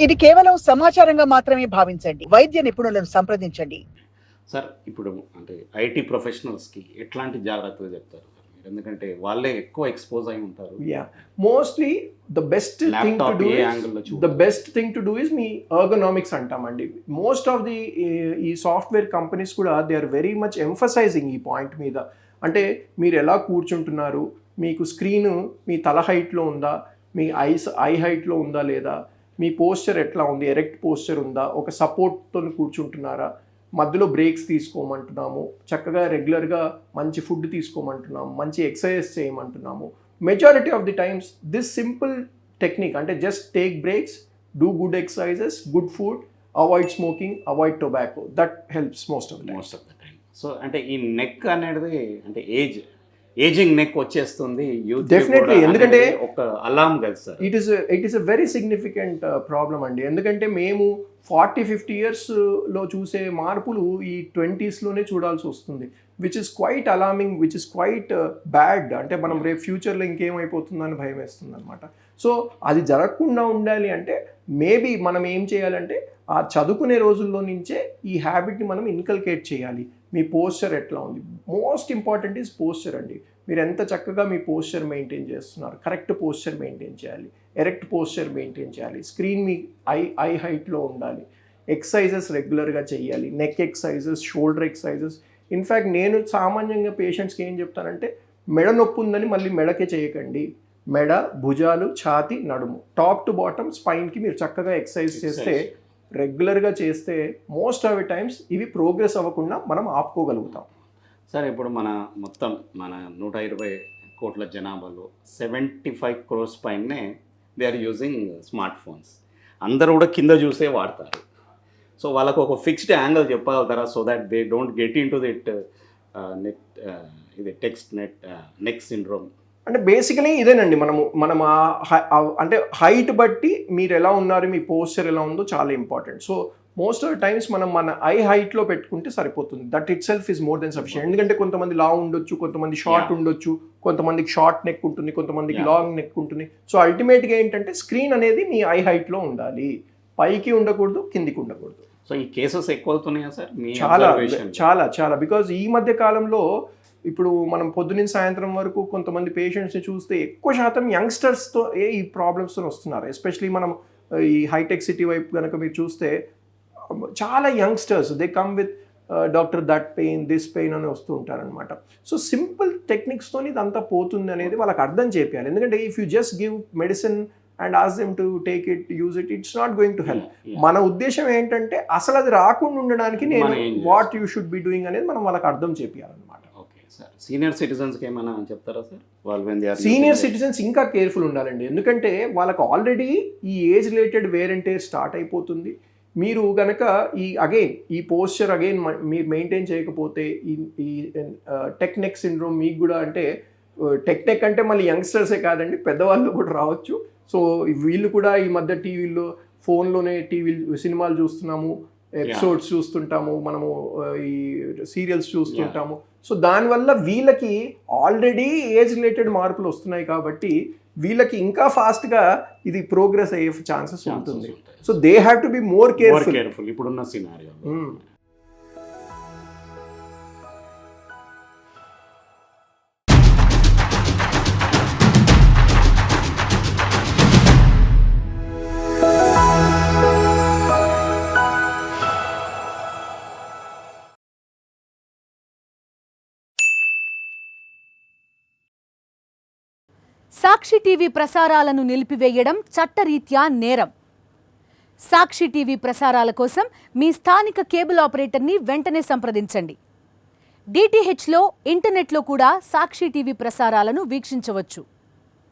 ఇది కేవలం సమాచారంగా మాత్రమే భావించండి. వైద్య నిపుణులను సంప్రదించండి. సార్ ఇప్పుడు అంటే ఐటీ ప్రొఫెషనల్స్కి ఎట్లాంటి జాగ్రత్తలు చెప్తారు సార్ మీరు? ఎందుకంటే వాళ్ళే ఎక్కువ ఎక్స్పోజ్ అయి ఉంటారు. Mostly the best thing to do is మీ ఎర్గనామిక్స్ అంటామండి. మోస్ట్ ఆఫ్ ది ఈ సాఫ్ట్వేర్ కంపెనీస్ కూడా they are very much emphasising ఈ పాయింట్ మీద. అంటే మీరు ఎలా కూర్చుంటున్నారు, మీకు స్క్రీను మీ తల హైట్లో ఉందా, మీ ఐ హైట్లో ఉందా లేదా, మీ పోస్చర్ ఎట్లా ఉంది, ఎరెక్ట్ పోస్చర్ ఉందా, ఒక సపోర్ట్తో కూర్చుంటున్నారా, మధ్యలో బ్రేక్స్ తీసుకోమంటున్నాము, చక్కగా రెగ్యులర్గా మంచి ఫుడ్ తీసుకోమంటున్నాము, మంచి ఎక్సర్సైజ్ చేయమంటున్నాము. Majority of the times this simple technique అంటే just take breaks, do good exercises, good food, avoid smoking, avoid tobacco, that helps most of the time. So అంటే ఈ నెక్ అనేది అంటే ఏజింగ్ నెక్ వచ్చేస్తుంది definitely, ఎందుకంటే ఒక అలాం కదా sir. It is a very significant problem అండి. ఎందుకంటే మేము 40-50 ఇయర్స్లో చూసే మార్పులు ఈ 20sలోనే చూడాల్సి వస్తుంది, which is quite alarming, which is quite bad. అంటే మనం రేపు ఫ్యూచర్లో ఇంకేమైపోతుందని భయం వేస్తుంది అనమాట. సో అది జరగకుండా ఉండాలి అంటే మేబీ మనం ఏం చేయాలంటే ఆ చదువుకునే రోజుల్లో నుంచే ఈ హ్యాబిట్ని మనం ఇన్కల్కేట్ చేయాలి. మీ పోస్చర్ ఎట్లా ఉంది, మోస్ట్ ఇంపార్టెంట్ ఈజ్ పోస్చర్ అండి. మీరు ఎంత చక్కగా మీ పోస్చర్ మెయింటైన్ చేస్తున్నారు, కరెక్ట్ పోస్చర్ మెయింటైన్ చేయాలి, ఎరెక్ట్ పోస్చర్ మెయింటైన్ చేయాలి, స్క్రీన్ మీ ఐ హైట్లో ఉండాలి, ఎక్సర్సైజెస్ రెగ్యులర్గా చేయాలి, neck exercises, shoulder exercises. In fact నేను సామాన్యంగా పేషెంట్స్కి ఏం చెప్తానంటే మెడ నొప్పి ఉందని మళ్ళీ మెడకే చేయకండి. మెడ, భుజాలు, ఛాతి, నడుము, టాప్ టు బాటమ్ స్పైన్కి మీరు చక్కగా ఎక్సర్సైజ్ చేస్తే, రెగ్యులర్గా చేస్తే మోస్ట్ ఆఫ్ ది టైమ్స్ ఇవి ప్రోగ్రెస్ అవ్వకుండా మనం ఆపుకోగలుగుతాం. సార్ ఇప్పుడు మొత్తం మన 120 కోట్ల జనాభాలో 75 crores పైనే they are using smart phones. అందరూ కూడా కింద చూసే వాడతారు. సో వాళ్ళకు ఒక ఫిక్స్డ్ యాంగిల్ చెప్పగలుగుతారా, so that they don't get into that neck syndrome? అంటే బేసికలీ ఇదేనండి, మనం అంటే హైట్ బట్టి మీరు ఎలా ఉన్నారు, మీ పోస్చర్ ఎలా ఉందో చాలా important. So most of the times మనం మన ఐ హైట్లో పెట్టుకుంటే సరిపోతుంది. That it self is more than sufficient. ఎందుకంటే కొంతమంది లావ్ ఉండొచ్చు, కొంతమంది షార్ట్ ఉండొచ్చు, కొంతమందికి షార్ట్ నెక్ ఉంటుంది, కొంతమందికి లాంగ్ నెక్ ఉంటుంది. సో అల్టిమేట్గా ఏంటంటే స్క్రీన్ అనేది మీ ఐ హైట్లో ఉండాలి, పైకి ఉండకూడదు, కిందికి ఉండకూడదు. సో ఈ కేసెస్ ఎక్కువ అవుతున్నాయా సార్? చాలా చాలా చాలా. బికాజ్ ఈ మధ్య కాలంలో ఇప్పుడు మనం పొద్దున్న సాయంత్రం వరకు కొంతమంది పేషెంట్స్ని చూస్తే ఎక్కువ శాతం యంగ్స్టర్స్తో ఈ ప్రాబ్లమ్స్తో వస్తున్నారు. ఎస్పెషలీ మనం ఈ హైటెక్ సిటీ వైపు కనుక మీరు చూస్తే చాలా youngsters they come with doctor that pain, this pain అని వస్తూ ఉంటారనమాట. సో సింపుల్ టెక్నిక్స్తో ఇదంతా పోతుంది అనేది వాళ్ళకి అర్థం చేయాలి. ఎందుకంటే if you just give medicine and ask them to take it, use it, it's not going to help. మన ఉద్దేశం ఏంటంటే అసలు అది రాకుండా ఉండడానికి నేను what you should be doing అనేది మనం వాళ్ళకి అర్థం చేయాలన్నమాట. సీనియర్ సిటిజన్స్కి ఏమైనా చెప్తారా సార్? సీనియర్ సిటిజన్స్ ఇంకా కేర్ఫుల్ ఉండాలండి. ఎందుకంటే వాళ్ళకి ఆల్రెడీ ఈ age related wear and tear start అయిపోతుంది. మీరు కనుక ఈ పోస్చర్ మీరు మెయింటైన్ చేయకపోతే ఈ టెక్ సిండ్రోమ్ మీకు కూడా అంటే టెక్ అంటే మళ్ళీ యంగ్స్టర్సే కాదండి, పెద్దవాళ్ళు కూడా రావచ్చు. సో వీళ్ళు కూడా ఈ మధ్య టీవీల్లో, ఫోన్లోనే సినిమాలు చూస్తున్నాము, ఎపిసోడ్స్ చూస్తుంటాము, మనము ఈ సీరియల్స్ చూస్తుంటాము. సో దానివల్ల వీళ్ళకి ఆల్రెడీ ఏజ్ రిలేటెడ్ మార్పులు వస్తున్నాయి కాబట్టి వీళ్ళకి ఇంకా ఫాస్ట్గా ఇది ప్రోగ్రెస్ అయ్యే ఛాన్సెస్ ఉంటుంది. So they have to be more careful ఇప్పుడున్న సినారియో. సాక్షి టీవీ ప్రసారాలను నిలిపివేయడం చట్టరీత్యా నేరం. సాక్షి టీవీ ప్రసారాల కోసం మీ స్థానిక కేబుల్ ఆపరేటర్ని వెంటనే సంప్రదించండి. DTHలో, ఇంటర్నెట్లో కూడా సాక్షి టీవీ ప్రసారాలను వీక్షించవచ్చు.